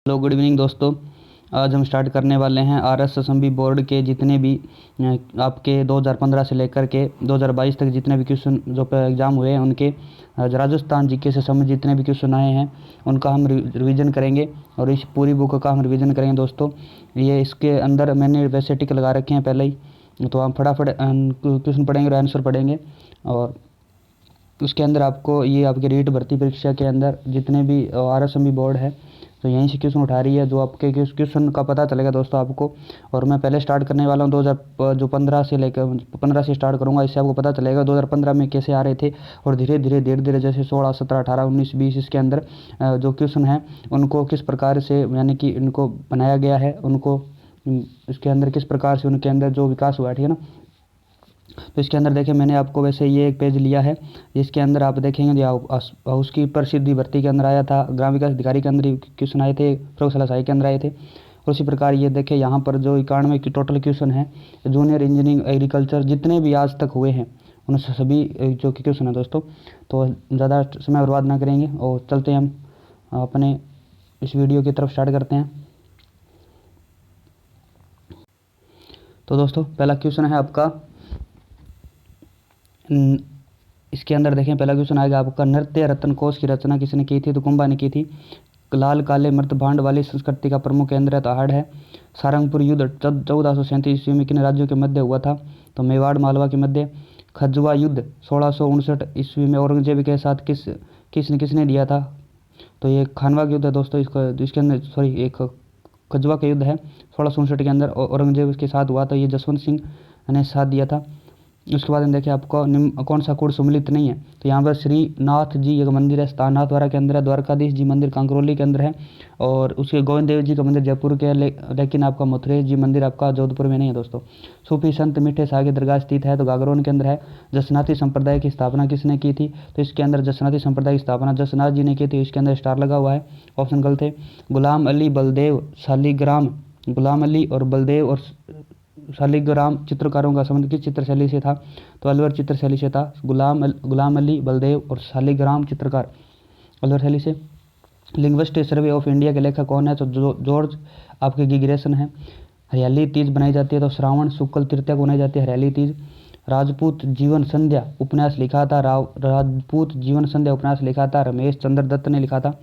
Hello, good evening दोस्तों। आज हम स्टार्ट करने वाले हैं आरएस असम्बली बोर्ड के जितने भी आपके 2015 से लेकर के 2022 तक जितने भी क्वेश्चन जो एग्ज़ाम हुए हैं उनके राजस्थान जीके से संबंधित जितने भी क्वेश्चन आए हैं उनका हम रिवीजन करेंगे और इस पूरी बुक का हम रिवीजन करेंगे दोस्तों। ये इसके अंदर मैंने वैसे टिक लगा रखे हैं पहले ही, तो हम फटाफट क्वेश्चन पढ़ेंगे और आंसर पढ़ेंगे। और उसके अंदर आपको ये आपके रीट भर्ती परीक्षा के अंदर जितने भी आरएस असम्बली बोर्ड है तो यहीं से क्वेश्चन उठा रही है, जो आपके क्वेश्चन का पता चलेगा दोस्तों आपको। और मैं पहले स्टार्ट करने वाला हूँ 2015 से लेकर 15 से स्टार्ट करूँगा। इससे आपको पता चलेगा 2015 में कैसे आ रहे थे और धीरे धीरे जैसे 16, 17, 18, 19, 20 इसके अंदर जो क्वेश्चन हैं उनको किस प्रकार से यानी कि इनको बनाया गया है, उनको इसके अंदर किस प्रकार से उनके अंदर जो विकास हुआ है, ठीक है ना। तो इसके अंदर देखें मैंने आपको वैसे ये एक पेज लिया है, इसके अंदर आप देखेंगे जो उसकी प्रसिद्धि भर्ती के अंदर आया था, ग्राम विकास अधिकारी के अंदर क्वेश्चन आए थे, प्रयोगशाला सहायक के अंदर आए थे। और उसी प्रकार ये देखें यहाँ पर जो 91 की टोटल क्वेश्चन है जूनियर इंजीनियरिंग एग्रीकल्चर जितने भी आज तक हुए हैं उन सभी जो क्वेश्चन है दोस्तों। तो ज़्यादा समय बर्बाद ना करेंगे और चलते हैं हम अपने इस वीडियो की तरफ स्टार्ट करते हैं। तो दोस्तों पहला क्वेश्चन है आपका, इसके अंदर देखें पहला क्वेश्चन आएगा आपका, नृत्य रत्न कोश की रचना किसने की थी? तो कुंभा ने की थी। लाल काले मृत भांड वाली संस्कृति का प्रमुख केंद्र है तो आहड़ है। सारंगपुर युद्ध 1437 ईस्वी में किन राज्यों के मध्य हुआ था? तो मेवाड़ मालवा के मध्य। खजवा युद्ध 1659 ईस्वी में औरंगजेब के साथ किसने दिया था? तो ये खानवा का युद्ध है दोस्तों। इसके अंदर एक खजवा का युद्ध है 1659 के अंदर औरंगजेब के साथ हुआ था, ये जसवंत सिंह ने साथ दिया था। उसके बाद हम देखें आपको कौन सा कोड सम्मिलित नहीं है? तो यहाँ पर श्रीनाथ जी एक मंदिर है स्थाननाथ द्वारा के अंदर है, द्वारकाधीश जी मंदिर कांकरोली के अंदर है, और उसके गोविंद देव जी का मंदिर जयपुर के है, लेकिन आपका मथुरे जी मंदिर आपका जोधपुर में नहीं है दोस्तों। सूफी संत मीठे शाह की दरगाह स्थित है तो गागरोन के अंदर है। जसनाती संप्रदाय की स्थापना किसने की थी? तो इसके अंदर जसनाती संप्रदाय की स्थापना जसनाथ जी ने की थी, इसके अंदर स्टार लगा हुआ है, ऑप्शन गलत है। गुलाम अली बलदेव शालिग्राम, गुलाम अली और बलदेव और शालिग्राम चित्रकारों का संबंध किस चित्रशैली से था? तो अलवर चित्रशैली से था। गुलाम अली बलदेव और शालिग्राम चित्रकार अलवर शैली से। लिंग्विस्टिक सर्वे ऑफ इंडिया के लेखक कौन है? तो जॉर्ज आपके गिग्रेसन है। हरियाली तीज बनाई जाती है तो श्रावण शुक्ल तृतीया को बनाई जाती है हरियाली तीज। राजपूत जीवन संध्या उपन्यास लिखा था राजपूत जीवन संध्या उपन्यास लिखा था रमेश चंद्र दत्त ने लिखा था।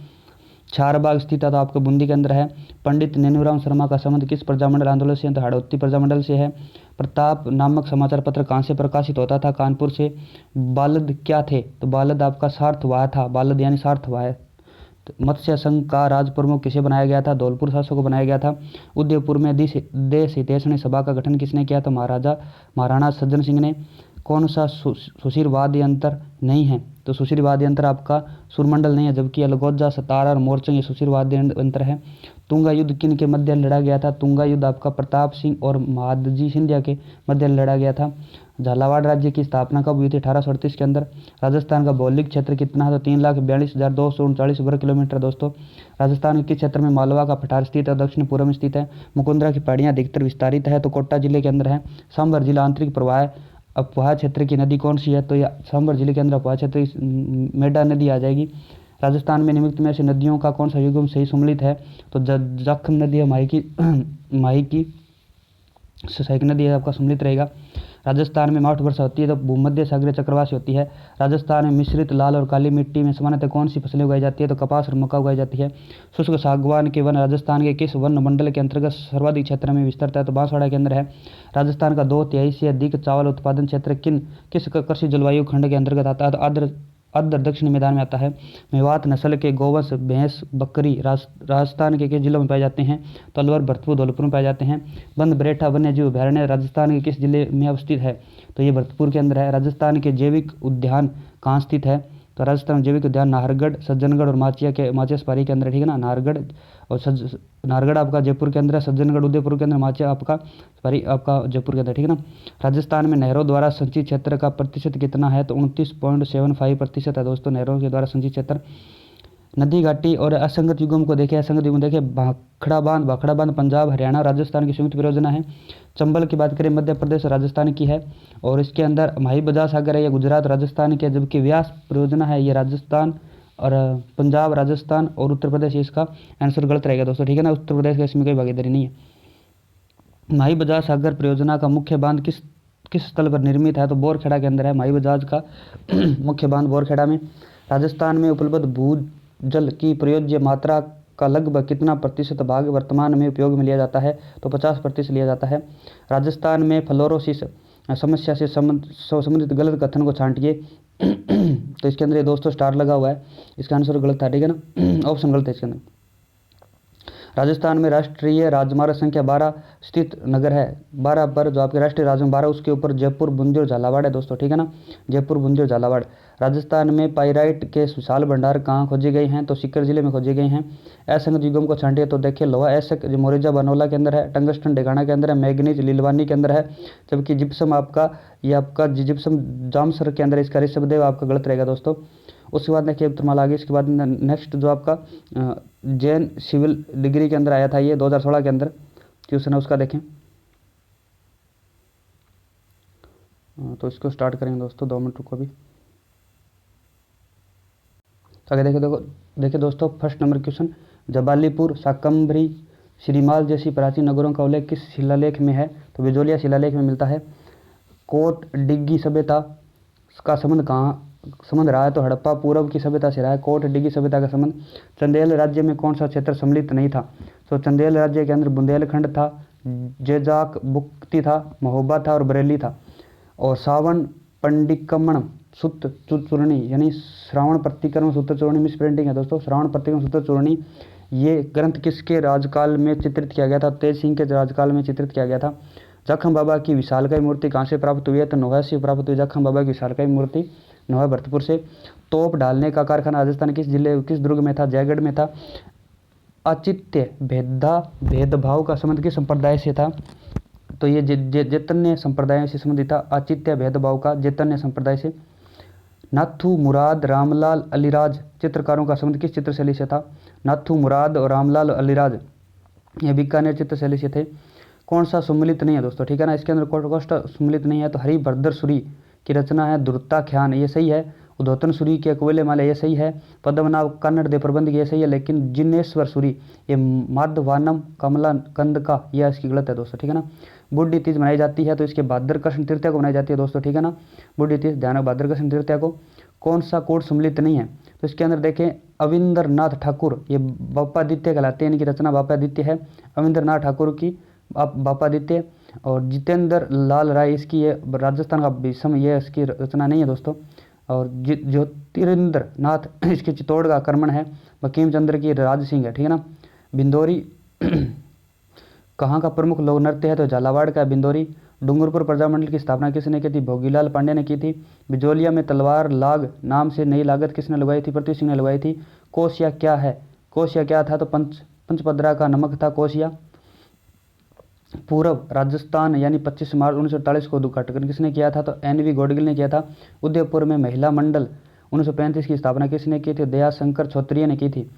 चारबाग स्थित है तो आपके बूंदी के अंदर है। पंडित नेनुराम शर्मा का संबंध किस प्रजामंडल आंदोलन से? तो हाड़ौती प्रजामंडल से है। प्रताप नामक समाचार पत्र कहाँ से प्रकाशित होता था? कानपुर से। बालद क्या थे? तो बालद आपका सार्थवाह था, बालद यानी सार्थवाह। तो मत्स्य संघ का राज प्रमुख किसे बनाया गया था? धौलपुर शासक को बनाया गया था। उदयपुर में देश हितैषणी सभा का गठन किसने किया? तो महाराणा सज्जन सिंह ने। कौन सा सुशिरवादी अंतर नहीं है? तो सुशिरवादी अंतर आपका सुरमंडल नहीं है, जबकि अलगोजा सतारा और मोरचंग ये सुशिरवादी अंतर है। तुंगा युद्ध किन के मध्य लड़ा गया था? तुंगा युद्ध आपका प्रताप सिंह और महादजी सिंधिया के मध्य लड़ा गया था। झालावाड़ राज्य की स्थापना कब हुई थी? 1838 के अंदर। राजस्थान का भौगोलिक क्षेत्र कितना है? तो 3,42,239 वर्ग किलोमीटर दोस्तों। राजस्थान के क्षेत्र में मालवा का पठार स्थित है, दक्षिण पूर्व में स्थित है। मुकुंदरा की पहाड़ियाँ अधिकतर विस्तारित है तो कोटा जिले के अंदर है। सांभर जिला आंतरिक प्रवाह अफवाह क्षेत्र की नदी कौन सी है? तो यह सांभर जिले के अंदर अफवाह क्षेत्र मेडा नदी आ जाएगी। राजस्थान में निम्नलिखित में से नदियों का कौन सा युग्म सही सम्मिलित है? तो जखम नदी है माही की सहायक नदी है आपका सम्मिलित रहेगा। राजस्थान में मावठ वर्षा होती है तो भूमध्य सागरीय चक्रवाती होती है। राजस्थान में मिश्रित लाल और काली मिट्टी में सामान्यतः कौन सी फसलें उगाई जाती है? तो कपास और मक्का उगाई जाती है। शुष्क सागवान के वन राजस्थान के किस वन मंडल के अंतर्गत सर्वाधिक क्षेत्र में विस्तृत है? तो बांसवाड़ा के अंदर है। राजस्थान का 2/3 से अधिक चावल उत्पादन क्षेत्र किस कृषि जलवायु खंड के अंतर्गत आता है? तो अर्ध दक्षिणी मैदान में आता है। मेवात नस्ल के गोवंश भैंस बकरी राजस्थान के किस जिलों में पाए जाते हैं? तो अलवर भरतपुर धौलपुर में पाए जाते हैं। बंद बरेठा वन्य जीव अभयारण्य राजस्थान के किस जिले में अवस्थित है? तो ये भरतपुर के अंदर है। राजस्थान के जैविक उद्यान कहाँ स्थित है? तो राजस्थान जैविक उद्यान नाहरगढ़ सज्जनगढ़ और माचिया सपारी के अंदर, ठीक है ना। नाहरगढ़ आपका जयपुर के अंदर है, सज्जनगढ़ उदयपुर के अंदर, माचिया आपका सपारी आपका जयपुर के अंदर, ठीक है ना। राजस्थान में नहरों द्वारा संचित क्षेत्र का प्रतिशत कितना है? तो 29.75% है दोस्तों नहरों के द्वारा संचित क्षेत्र। नदी घाटी और असंगत युगम को देखें, असंगत युगम देखें भाखड़ा बांध पंजाब हरियाणा राजस्थान की संयुक्त परियोजना है। चंबल की बात करें मध्य प्रदेश राजस्थान की है, और इसके अंदर माही बजा सागर है ये गुजरात राजस्थान की है, जबकि व्यास परियोजना है ये राजस्थान और पंजाब, राजस्थान और उत्तर प्रदेश इसका आंसर गलत रहेगा दोस्तों, ठीक है ना। उत्तर प्रदेश का इसमें कोई भागीदारी नहीं है। माही बजाज सागर परियोजना का मुख्य बांध किस किस स्थल पर निर्मित है? तो बोरखेड़ा के अंदर है माही बजाज का मुख्य बांध बोरखेड़ा में। राजस्थान में उपलब्ध भूजल की प्रयोज्य मात्रा का लगभग कितना प्रतिशत भाग वर्तमान में उपयोग में लिया जाता है? तो 50% लिया जाता है। राजस्थान में फ्लोरोसिस समस्या से संबंधित गलत कथन को छांटिए। तो इसके अंदर ये दोस्तों स्टार लगा हुआ है, इसका आंसर गलत था, ठीक है ना। ऑप्शन गलत है इसके अंदर। राजस्थान में राष्ट्रीय राजमार्ग संख्या 12 स्थित नगर है। 12 पर जो आपके राष्ट्रीय राजमार्ग 12 उसके ऊपर जयपुर, बूंदी और झालावाड़ है दोस्तों, ठीक है ना। जयपुर, बूंदी और झालावाड़। राजस्थान में पाइराइट के विशाल भंडार कहाँ खोजे गए हैं? तो सीकर जिले में खोजे गए हैं। असंगत युगम को छांटिए। तो देखिए लोहा एसक जो मोरिजा बनोला के अंदर है, टंगस्टन डेगाना के अंदर है, मैग्नीज लीलवानी के अंदर है, जबकि जिप्सम आपका ये आपका जिप्सम जामसर के अंदर इसका ऋषभदेव आपका गलत रहेगा दोस्तों। उसके बाद देखिए उत्तरमाला आगे। इसके बाद नेक्स्ट जो आपका जैन सिविल डिग्री के अंदर आया था ये 2016 के अंदर क्वेश्चन है उसका देखें। तो इसको स्टार्ट करेंगे दोस्तों, 2 मिनट रुको अभी। तो आगे देखिए दोस्तों first number question, Jabalipur, Shakambhari, Shrimal जैसी प्राचीन नगरों का उल्लेख किस शिलालेख में है? तो बिजोलिया शिलालेख में मिलता है। कोट डिग्गी सभ्यता का संबंध रहा है? तो हड़प्पा पूर्व की सभ्यता से रहा है। कोट डिग्गी सभ्यता का संबंध। चंदेल राज्य में कौन सा क्षेत्र सम्मिलित नहीं था? तो चंदेल राज्य के अंदर बुंदेलखंड था, जेजाक बुक्ति था, महोबा था और बरेली था। और सावन पंडिकमण सुत चूर्णी यानी श्रावण प्रतिक्रमण सूत्र चूर्णी मिस प्रिंटिंग है दोस्तों। श्रावण प्रतिक्रमण सूत्र चूर्णी ये ग्रंथ किसके राजकाल में चित्रित किया गया था? तेज सिंह के राजकाल में चित्रित किया गया था। जखम बाबा की विशालकाय मूर्ति कहाँ से प्राप्त हुई है? तो नोहा से प्राप्त हुई जखम बाबा की विशालकाय मूर्ति नोहा भरतपुर से। तोप डालने का कारखाना राजस्थान किस जिले किस दुर्ग में था? जयगढ़ में था। औचित्य भेदभाव का संबंध किस संप्रदाय से था? तो ये जैतन्य संप्रदाय से संबंधित था। औचित्य भेदभाव का जैतन्य संप्रदाय से। नाथू मुराद, रामलाल, अलीराज चित्रकारों का संबंध किस चित्रशैली से था? नाथू मुराद और रामलाल अलीराज ये बीकानेर चित्रशैली से थे। कौन सा सम्मिलित नहीं है दोस्तों, ठीक है ना। इसके अंदर कोष्टा सम्मिलित नहीं है। तो हरिभद्र सूरी की रचना है दुर्ता ख्यान, ये सही है। उद्धोतन सूरी के कोयले माले, ये सही है। पद्मनाभ कन्नड़ दे प्रबंध, ये सही है। लेकिन जिनेश्वर सूरी ये माधवानम कमला कंद का यह इसकी गलत है दोस्तों, ठीक है ना। बुढ़ी तीज मनाई जाती है तो इसके भाद्र कृष्ण तृतीया को मनाई जाती है दोस्तों, ठीक है ना। बुढ़ी तीज ध्यान भाद्र कृष्ण तृतीया को। कौन सा कोड सम्मिलित नहीं है? तो इसके अंदर देखें अविंद्रनाथ ठाकुर ये बापादित्य कहलाते हैं, इनकी रचना बापादित्य है। अविंद्रनाथ ठाकुर की बापादित्य। और जितेंद्र लाल राय इसकी ये राजस्थान का भीषम ये इसकी रचना नहीं है दोस्तों। और ज्योतिरिंद्र नाथ इसके चित्तौड़ का आक्रमण है। बकीम चंद्र की राज सिंह है, ठीक है ना। बिंदोरी कहाँ का प्रमुख लोक नृत्य है? तो झालावाड़ का बिंदोरी। डूंगरपुर प्रजामंडल की स्थापना किसने की थी? भोगीलाल पांडे ने की थी। बिजोलिया में तलवार लाग नाम से नई लागत किसने लगवाई थी? पृथ्वी सिंह ने लगवाई थी। कोसिया क्या है? कोसिया क्या था? तो पंचपदरा का नमक था कोसिया। पूर्व राजस्थान यानी 25 मार्च 1948 को उद्घाटन किसने किया था? तो NV गोडगिल ने किया था। उदयपुर में महिला मंडल 1935 की स्थापना किसने की थी? दयाशंकर छोत्रिय ने की थी।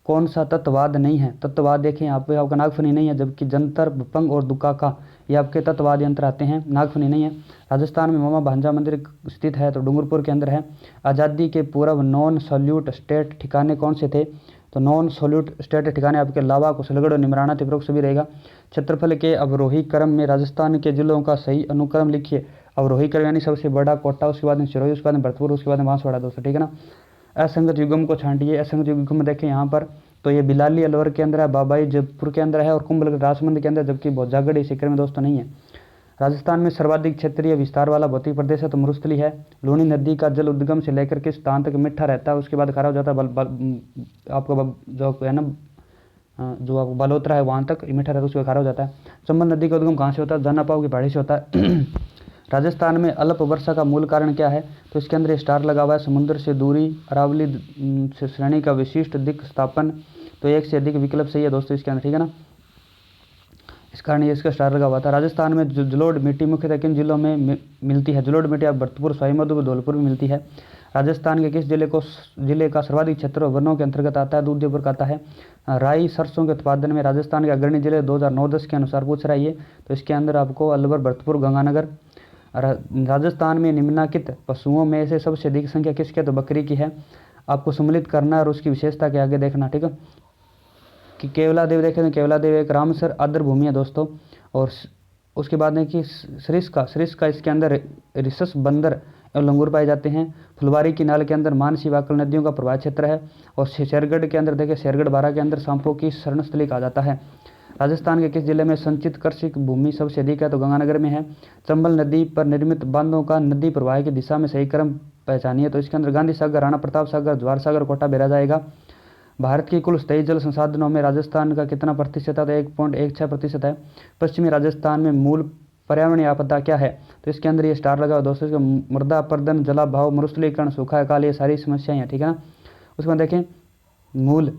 कौन सा तत्ववाद नहीं है? तत्ववाद देखें यहाँ पे आपका नागफनी नहीं है, जबकि जंतर भपंग और दुकाका ये आपके तत्ववाद यंत्र आते हैं, नागफनी नहीं है। राजस्थान में मामा भांजा मंदिर स्थित है तो डूंगरपुर के अंदर है। आज़ादी के पूर्व नॉन सॉल्यूट स्टेट ठिकाने कौन से थे? तो नॉन सॉल्यूट स्टेट ठिकाने आपके लावा, कुशलगढ़ और निमराना त्रिपुरा सभी रहेगा। क्षेत्रफल के अवरोही क्रम में राजस्थान के जिलों का सही अनुक्रम लिखिए। अवरोही क्रम यानी सबसे बड़ा कोटा, उसके बाद में सिरोही, उसके बाद में भरतपुर, उसके बाद में बांसवाड़ा दोस्तों, ठीक है ना। असंगत युगम को छांटिए। असंगत युगम में देखें यहाँ पर तो ये बिलाली अलवर के अंदर है, बाबाई जयपुर के अंदर है और कुंभलगढ़ राजमंद के अंदर, जबकि भोजागढ़ सीकर में दोस्तों नहीं है। राजस्थान में सर्वाधिक क्षेत्रीय विस्तार वाला भौतिक प्रदेश है तो मरुस्थली है। लूणी नदी का जल उद्गम से लेकर किस स्थान तक मीठा रहता है, उसके बाद खारा हो जाता है। आपका जो है ना जो आपको बालोतरा है वहाँ तक मीठा रहता है, उसके बाद खारा हो जाता है। चंबल नदी का उद्गम कहाँ से होता है? जानापाव की पहाड़ी से होता है। राजस्थान में अल्प वर्षा का मूल कारण क्या है? तो इसके अंदर स्टार लगा हुआ है। समुद्र से दूरी, अरावली से श्रेणी का विशिष्ट दिक् स्थापन, तो एक से अधिक विकल्प सही है दोस्तों इसके अंदर, ठीक है ना। इस कारण ये इसका स्टार लगा हुआ था। राजस्थान में जलोढ़ मिट्टी मुख्यतः किन जिलों में मिलती है? जलोढ़ मिट्टी आप भरतपुर, सवाईमाधोपुर, धौलपुर में मिलती है। राजस्थान के किस जिले का सर्वाधिक क्षेत्र वनों के अंतर्गत आता है? तो उदयपुर का आता है। राई सरसों के उत्पादन में राजस्थान के अग्रणी जिले 2009-10 के अनुसार पूछ रहा है ये, तो इसके अंदर आपको अलवर, भरतपुर, गंगानगर। राजस्थान में निम्नलिखित पशुओं में से सबसे अधिक संख्या किसकी है? तो बकरी की है। आपको सम्मिलित करना और उसकी विशेषता के आगे देखना, ठीक है। कि केवलादेव देखें तो केवलादेव एक रामसर आर्द्र भूमि है दोस्तों। और उसके बाद है कि सरिस्का इसके अंदर रिसस बंदर एवं लंगूर पाए जाते हैं। फुलवारी की नाल के अंदर मानसी वाकल नदियों का प्रवाह क्षेत्र है। और शेरगढ़ के अंदर देखिए शेरगढ़ बारा के अंदर सांपों की शरणस्थली कहा जाता है। राजस्थान के किस जिले में संचित कृषि भूमि सबसे अधिक है? तो गंगानगर में है। चंबल नदी पर निर्मित बांधों का नदी प्रवाह की दिशा में सही क्रम पहचानिए। तो इसके अंदर गांधी सागर, राणा प्रताप सागर, जवाहर सागर, कोटा बेरा जाएगा। भारत की कुल स्थायी जल संसाधनों में राजस्थान का कितना प्रतिशत है? तो 1.16% है। पश्चिमी राजस्थान में मूल पर्यावरणीय आपदा क्या है? तो इसके अंदर ये स्टार लगा दोस्तों। इसके मृदा अपरदन, जलाभाव, मरुस्थलीकरण, सूखा काल, ये सारी समस्याएं हैं, ठीक है ना। उसके बाद देखें मूल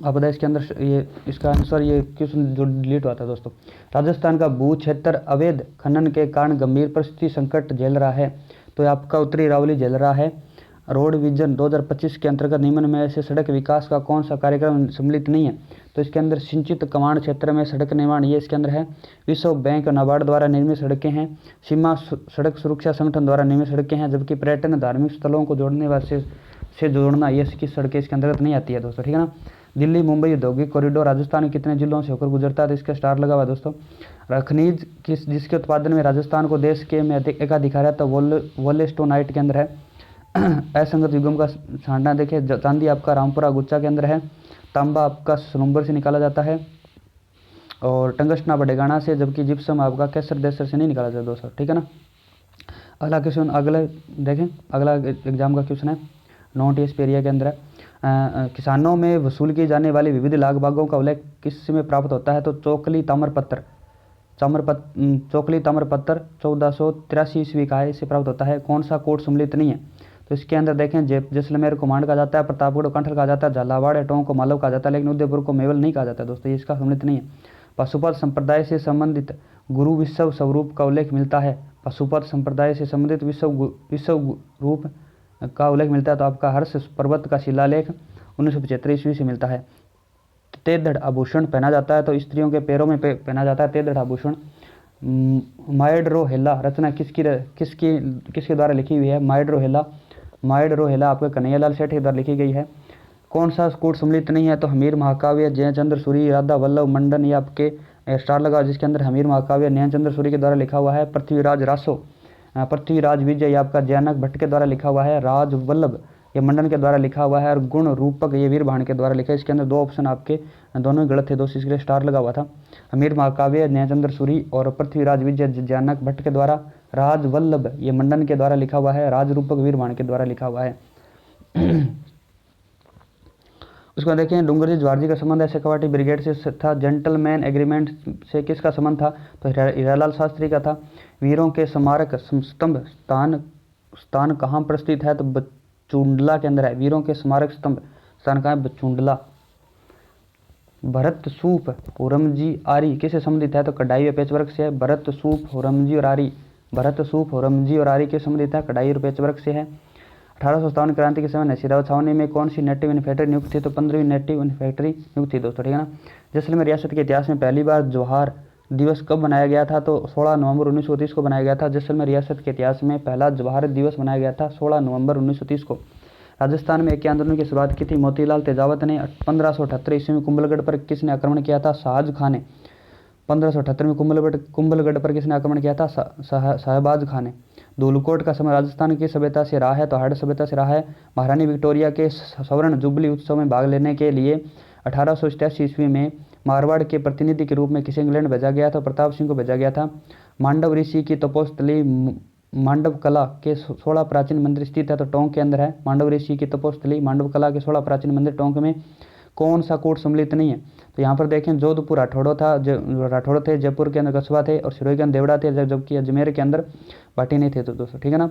आपदा, इसके अंदर ये इसका आंसर ये क्वेश्चन जो डिलीट हुआ था दोस्तों। राजस्थान का भू क्षेत्र अवैध खनन के कारण गंभीर परिस्थिति संकट झेल रहा है। तो आपका उत्तरी अरावली झेल रहा है। रोड विजन 2025 के अंतर्गत निम्न में से सड़क विकास का कौन सा कार्यक्रम सम्मिलित नहीं है? तो इसके अंदर सिंचित कमांड क्षेत्र में सड़क निर्माण, ये इसके अंदर है। विश्व बैंक और नाबार्ड द्वारा निर्मित सड़कें हैं। सीमा सड़क सुरक्षा संगठन द्वारा निर्मित सड़कें हैं। जबकि पर्यटन धार्मिक स्थलों को जोड़ने वाले से जोड़ना, ये इसकी सड़कें इसके अंतर्गत नहीं आती है दोस्तों, ठीक है ना। दिल्ली मुंबई औद्योगिक कॉरिडोर राजस्थान के कितने जिलों से होकर गुजरता है? तो इसका स्टार लगा हुआ दोस्तों। खनिज जिसके उत्पादन में राजस्थान को देश के में एकाधिकार है, तो वोलेस्टोनाइट के अंदर है। असंगत युगम का छांटना देखें, चांदी आपका रामपुरा गुच्चा के अंदर है। तांबा आपका सनम्बर से निकाला जाता है। और टंगस्टन बडेगाना से, जबकि जिप्सम आपका कैसर देसर से नहीं निकाला जाता दोस्तों, ठीक है ना। अगला क्वेश्चन अगले देखें, अगला एग्जाम का क्वेश्चन है नॉट ईस्ट एरिया के अंदर है। किसानों में वसूल की जाने वाली विविध लाग बागों का उल्लेख किस में प्राप्त होता है? तो चोकली ताम्रपत्र 1483 ईस्वी का है, इससे प्राप्त होता है। कौन सा कोड सम्मिलित नहीं है? तो इसके अंदर देखें जैसलमेर को मांड कहा जाता है, प्रतापगढ़ को कंठल कहा जाता है, झालावाड़ टोंक को मालव कहा जाता है, लेकिन उदयपुर को मेवल नहीं कहा जाता दोस्तों, ये इसका सम्मिलित नहीं है। पशुपत संप्रदाय से संबंधित गुरु विश्व स्वरूप का उल्लेख मिलता है। पशुपत संप्रदाय से संबंधित विश्व रूप का उल्लेख मिलता है। तो आपका हर्ष पर्वत का शिलालेख 1975 ईस्वी से मिलता है। तेधड़ आभूषण पहना जाता है, तो स्त्रियों के पैरों में पहना जाता है तेधड़ आभूषण। माइडरो हेला रचना किसके द्वारा लिखी हुई है? माइडरो हेला आपके कन्हैयालाल सेठ के द्वारा लिखी गई है। कौन सा कोड सम्मिलित नहीं है? तो हमीर महाकाव्य, जयचंद्र सूरी, राधा वल्लभ मंडन, ये आपके स्टार लगा, जिसके अंदर हमीर महाकाव्य नयनचंद्र सूरी के द्वारा लिखा हुआ है। पृथ्वीराज विजय आपका जयनक भट्ट के द्वारा लिखा हुआ है। राज वल्लभ ये मंडन के द्वारा लिखा हुआ है। और गुण रूपक ये वीरभान के द्वारा लिखा है। इसके अंदर दो ऑप्शन आपके दोनों गलत थे दोस्तों, इसके लिए स्टार लगा हुआ था। हमीर महाकाव्य नयनचंद्र सूरी और पृथ्वीराज विजय जयनक भट्ट के द्वारा। राज वल्लभ ये मंडन के द्वारा लिखा हुआ है। राज रूपक वीरभान के द्वारा लिखा हुआ है। उसको देखें डूंगरजी जवाहर जी का संबंध ऐसे कवाटी ब्रिगेड से था। जेंटलमैन एग्रीमेंट से किसका संबंध था? तो हीरालाल शास्त्री का था। वीरों के स्मारक स्तंभ स्थान कहाँ पर स्थित है? तो बचुंडला के अंदर है। वीरों के स्मारक स्तंभ स्थान कहाँ है? बचुंडला। भरत सूप हुरमजी आरी किससे संबंधित है? तो कढ़ाई व पेचवर्क से है। भरत सूप हुरमजी और आरी के संबंधित है, कढ़ाई और पेचवर्क से है। 1857 क्रांति के समय नसीराव छावनी में कौन सी नेटिव इन्फेंट्री नियुक्त थी? तो 15वीं नेटिव इन्फेंट्री नियुक्त थी दोस्तों, ठीक है ना। जैसलमेर रियासत के इतिहास में पहली बार जवाहर दिवस कब बनाया गया था? तो 16 नवंबर 1930 को बनाया गया था। जैसलमेर रियासत के इतिहास में पहला जवाहर दिवस बनाया गया था 16 नवंबर 1930 को। राजस्थान में एक आंदोलन की शुरुआत की थी मोतीलाल तेजावत ने। 1578 ईस्वी में कुंभलगढ़ पर किसने आक्रमण किया था? शाहज खां ने। 1578 में कुंभलगढ़ पर किसने आक्रमण किया था? शहबाज खां ने। धूलकोट का समय राजस्थान की सभ्यता से रहा है? तो हड़ सभ्यता से रहा है। महारानी विक्टोरिया के स्वर्ण जुबली उत्सव में भाग लेने के लिए 1887 ईस्वी में मारवाड़ के प्रतिनिधि के रूप में किसे इंग्लैंड भेजा गया था? प्रताप सिंह को भेजा गया था। मांडव ऋषि की तपोस्थली मांडव कला के 16 प्राचीन मंदिर स्थित है, तो टोंक के अंदर है। मांडव ऋषि की तपोस्थली मांडव कला के 16 प्राचीन मंदिर टोंक में। कौन सा कोड सम्मिलित नहीं है? तो यहाँ पर देखें जोधपुर राठौड़ थे, जयपुर के अंदर कस्बा थे और सिरोही के अंदर देवड़ा थे, जबकि अजमेर के अंदर भाटी नहीं थे तो दोस्तों, ठीक है ना।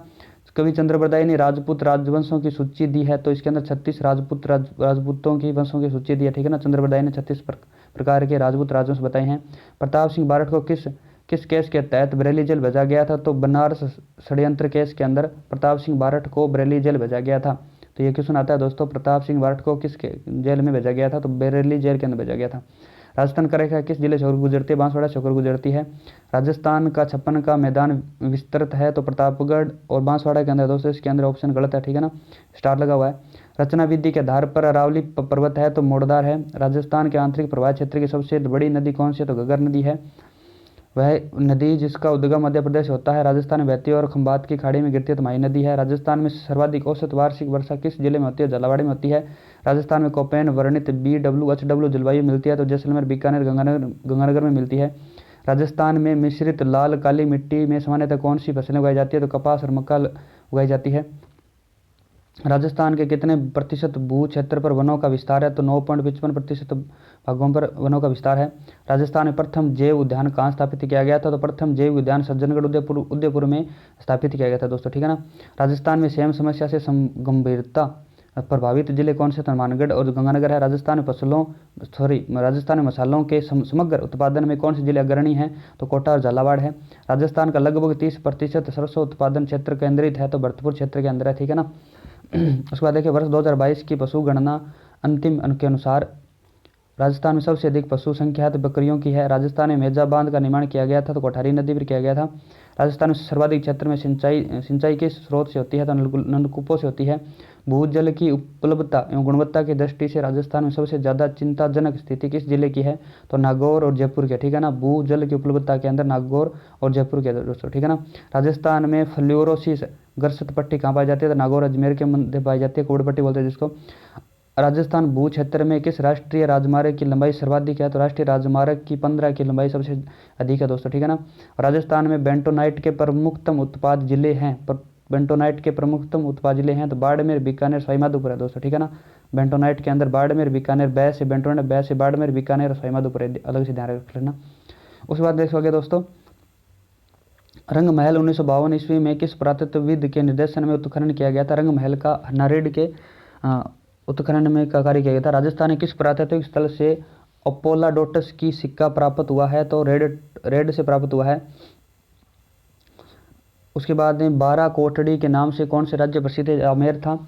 कवि चंद्र बरदाई ने राजपूत राजवंशों की सूची दी है, तो इसके अंदर 36 राजपूतों की वंशों की सूची दी है, ठीक है ना। चंद्र बरदाई ने 36 प्रकार के राजपूत राजवंश बताए हैं। प्रताप सिंह बारठ को किस केस के तहत बरेली जेल भेजा गया था? तो बनारस षड्यंत्र केस के अंदर प्रताप सिंह बारठ को बरेली जेल भेजा गया था। तो ये क्वेश्चन आता है दोस्तों, प्रताप सिंह बारठ को किस जेल में भेजा गया था? तो बरेली जेल के अंदर भेजा गया था। राजस्थान का रेखा किस जिले से होकर गुजरती है? बांसवाड़ा से होकर गुजरती है। राजस्थान का 56 का मैदान विस्तृत है तो प्रतापगढ़ और बांसवाड़ा के अंदर दोस्तों इसके अंदर ऑप्शन गलत है, ठीक है ना, स्टार लगा हुआ है। रचना विधि के आधार पर अरावली पर्वत है तो मोड़दार है। राजस्थान के आंतरिक प्रवाह क्षेत्र की सबसे बड़ी नदी कौन सी है? तो घग्गर नदी है। वह नदी जिसका उद्गम मध्य प्रदेश से होता है राजस्थान में बहती है और खंबात की खाड़ी में गिरती है तो माही नदी है। राजस्थान में सर्वाधिक औसत वार्षिक वर्षा किस जिले में होती है? झालावाड़ में होती है। राजस्थान में कोपेन वर्णित BWHW जलवायु मिलती है तो जैसलमेर, बीकानेर, गंगानगर में मिलती है। राजस्थान में मिश्रित लाल काली मिट्टी में सामान्यतः कौन सी फसलें उगाई जाती है? तो कपास और मक्का उगाई जाती है। राजस्थान के कितने प्रतिशत भू क्षेत्र पर वनों का विस्तार है? तो 9.55% भागों पर वनों का विस्तार है। राजस्थान में प्रथम जैव उद्यान कहाँ स्थापित किया गया था? तो प्रथम जैव उद्यान सज्जनगढ़ उदयपुर में स्थापित किया गया था दोस्तों, ठीक है ना। राजस्थान में सेम समस्या से गंभीरता प्रभावित जिले कौन से? हनुमानगढ़ और गंगानगर है। राजस्थान में मसालों के समग्र उत्पादन में कौन से जिले अग्रणी हैं? तो कोटा और झालावाड़ है। राजस्थान का लगभग 30% सरसों उत्पादन क्षेत्र केंद्रित है तो भरतपुर क्षेत्र के अंदर है, ठीक है ना। उसके बाद देखिए वर्ष 2022 की पशु गणना अंतिम अंक के अनुसार राजस्थान में सबसे अधिक पशु संख्या है तो बकरियों की है। राजस्थान में मेजा बांध का निर्माण किया गया था तो कोठारी नदी पर किया गया था। राजस्थान में सर्वाधिक क्षेत्र में सिंचाई के स्रोत से होती है तो नलकूपों से होती है। भूजल की उपलब्धता एवं गुणवत्ता की दृष्टि से राजस्थान में सबसे ज़्यादा चिंताजनक स्थिति किस जिले की है? तो नागौर और जयपुर के, ठीक है ना। भूजल की उपलब्धता के अंदर नागौर और जयपुर के दोस्तों, ठीक है ना। राजस्थान में फ्लोरोसिस ग्रस्त पट्टी कहाँ पाई जाती है? तो नागौर अजमेर के मध्य पाई जाती है, कोविड पट्टी बोलते हैं जिसको। राजस्थान भू क्षेत्र में किस राष्ट्रीय राजमार्ग की लंबाई सर्वाधिक है? तो राष्ट्रीय राजमार्ग की 15 की लंबाई सबसे अधिक है दोस्तों, ठीक है ना। राजस्थान में बेंटोनाइट के प्रमुखतम उत्पाद जिले हैं तो बाड़मेर, बीकानेर, सवाईमाधोपुर है दोस्तों, ठीक है ना। बेंटोनाइट के अंदर बाड़मेर, बीकानेर, बै से बेंटोनाइट, बै से बाड़मेर, बीकानेर और सवाईमाधोपुर अलग से ध्यान रख लेना। उसके बाद देखोगे दोस्तों रंग महल 1952 ईस्वी में किस पुरातत्वविद के निर्देशन में उत्खनन किया गया था? रंग महल का नारेड के उत्खनन में का कार्य किया गया था। राजस्थान के किस पुरातात्विक स्थल से अपोलाडोटस की सिक्का प्राप्त हुआ है? तो रेड से प्राप्त हुआ है। उसके बाद में 12 कोटड़ी के नाम से कौन से राज्य प्रसिद्ध है? आमेर था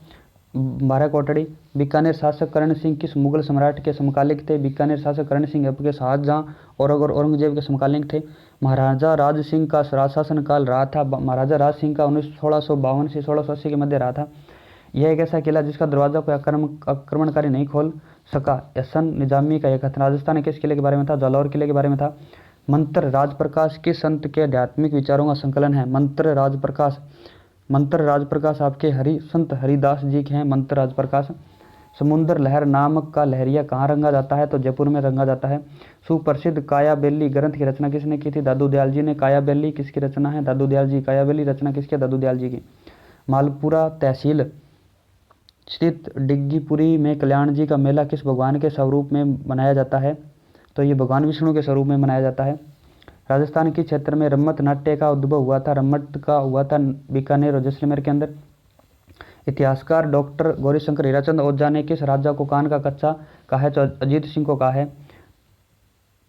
12 कोटड़ी। बीकानेर शासक करण सिंह किस मुगल सम्राट के समकालिक थे? बीकानेर शासक करण सिंह आपके शाहजहां और औरंगजेब के समकालीन थे। महाराजा राज सिंह का शासनकाल रहा था, महाराजा राज सिंह का 1652 से 1680 के मध्य रहा था। यह एक ऐसा किला जिसका दरवाजा कोई आक्रमणकारी नहीं खोल सका। हसन निजामी का यह कथन राजस्थान के किस किले के बारे में था? जालौर किले के बारे में था। मंत्र राजप्रकाश किस संत के आध्यात्मिक विचारों का संकलन है? मंत्र राजप्रकाश आपके संत हरिदास जी के हैं मंत्र राजप्रकाश। समुद्र लहर नामक का लहरिया कहाँ रंगा जाता है? तो जयपुर में रंगा जाता है। सुप्रसिद्ध काया बेली ग्रंथ की रचना किसने की थी? दादू दयाल जी ने। काया बेली किसकी रचना है? दादू दयाल जी। काया बेली रचना किसकी? दादू दयाल जी की। मालपुरा तहसील स्थित डिग्गीपुरी में कल्याण जी का मेला किस भगवान के स्वरूप में मनाया जाता है? तो ये भगवान विष्णु के स्वरूप में मनाया जाता है। राजस्थान के क्षेत्र में रम्मत नाट्य का उद्भव हुआ था? रम्मत का हुआ था बीकानेर और जैसलमेर के अंदर। इतिहासकार डॉक्टर गौरीशंकर हीराचंद ओझा ने किस राजा को कान का कच्चा कहा है? तो अजीत सिंह को कहा है।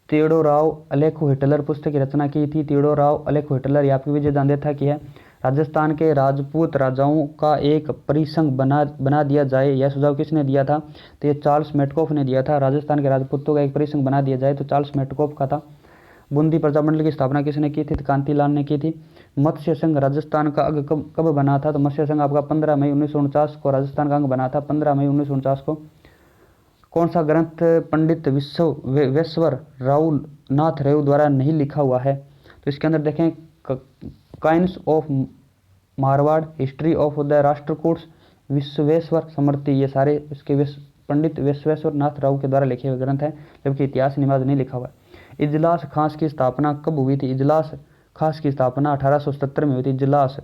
थियोडोराव अलेखो हिटलर पुस्तक की रचना की थी। थियोडोराव अलेखो हिटलर या फिर विजय दांडेथा की है। राजस्थान के राजपूत राजाओं का एक परिसंघ बना दिया जाए, यह सुझाव किसने दिया था? तो ये चार्ल्स मेटकॉफ ने दिया था। राजस्थान के राजपूतों का एक परिसंघ बना दिया जाए तो चार्ल्स मेटकॉफ का था। बूंदी प्रजामंडल की स्थापना किसने की थी? तो कांतिलाल ने की थी। मत्स्य संघ राजस्थान का अंग कब बना था? तो मत्स्य संघ आपका 15 मई 1949 को राजस्थान का अंग बना था। 15 मई 1949 को। कौन सा ग्रंथ पंडित विश्वेश्वर राव नाथ रेव द्वारा नहीं लिखा हुआ है? तो इसके अंदर देखें kinds of Marwar, history of the Rashtrakutas, Vishweshwar Samarthi, ये सारे इसके पंडित विश्वेश्वर नाथ राव के द्वारा लिखे हुए ग्रंथ हैं, जबकि इतिहास निमाज नहीं लिखा हुआ है। इजलास खास की स्थापना कब हुई थी? इजलास खास की स्थापना 1877 में हुई थी। इजलास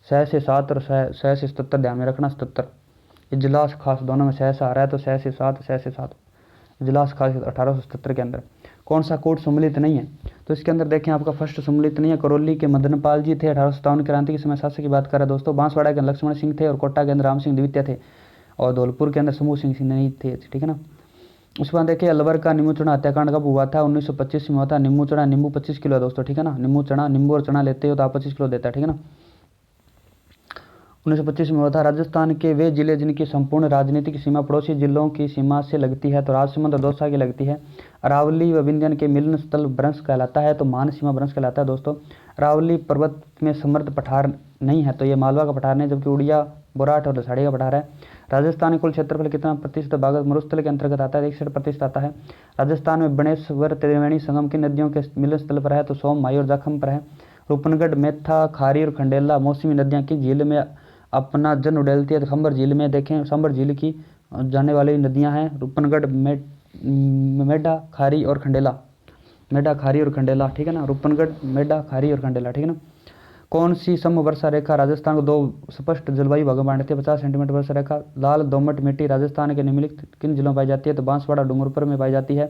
6 से 7 और 6 से 77 ध्यान में रखना। 77 इजलास खास दोनों में 6 से आ रहा है तो 6 से 7 इजलास खास 1877 के अंदर। कौन सा कोट सम्मिलित नहीं है? तो इसके अंदर देखें आपका फर्स्ट सम्मिलित नहीं है। करौली के मदनपाल जी थे 1857 क्रांति के समय शासक की बात कर रहे हैं दोस्तों। बांसवाड़ा के लक्ष्मण सिंह थे और कोटा के अंदर राम सिंह द्वितीय थे और धौलपुर के अंदर समूह सिंह नहीं थे, ठीक है ना। उसके बाद देखिए अलवर का नींबू चना हत्याकांड कब हुआ था? 1925 में हुआ था। नींबू 25 किलो है दोस्तों, ठीक है ना। नींबू और चना लेते हो तो आप 25 किलो देता है, ठीक है ना। 1925 में हुआ था। राजस्थान के वे जिले जिनकी संपूर्ण राजनीतिक सीमा पड़ोसी जिलों की सीमा से लगती है तो राजसमंद और दौसा की लगती है। अरावली व विंध्य के मिलन स्थल भ्रंश कहलाता है तो मान सीमा भ्रंश कहलाता है दोस्तों। अरावली पर्वत में समृद्ध पठार नहीं है तो ये मालवा का पठार नहीं, जबकि उड़िया, बोराट और दसाड़ी का पठार है। राजस्थान में कुल क्षेत्रफल कितना प्रतिशत भाग मरुस्थल के अंतर्गत आता है? 61% आता है। राजस्थान में बनेश्वर त्रिवेणी संगम की नदियों के मिलन स्थल पर है तो सोम, माई और जाखम पर है। रूपनगढ़, मेथा, खारी और खंडेला मौसमी नदियां की झील में अपना जन्म उड़ेलती है तो खंबर झील में देखें, खंबर झील की जाने वाली नदियां हैं रूपनगढ़, मेढा, खारी और खंडेला। मेढा, खारी और खंडेला, ठीक है ना। रूपनगढ़, मेढा, खारी और खंडेला, ठीक है ना। कौन सी सम वर्षा रेखा राजस्थान को दो स्पष्ट जलवायु भागों में बांटती है? 50 सेंटीमीटर वर्षा रेखा। लाल दोमट मिट्टी राजस्थान के निम्नलिखित किन जिलों में पाई जाती है? तो बांसवाड़ा, डूंगरपुर में पाई जाती है।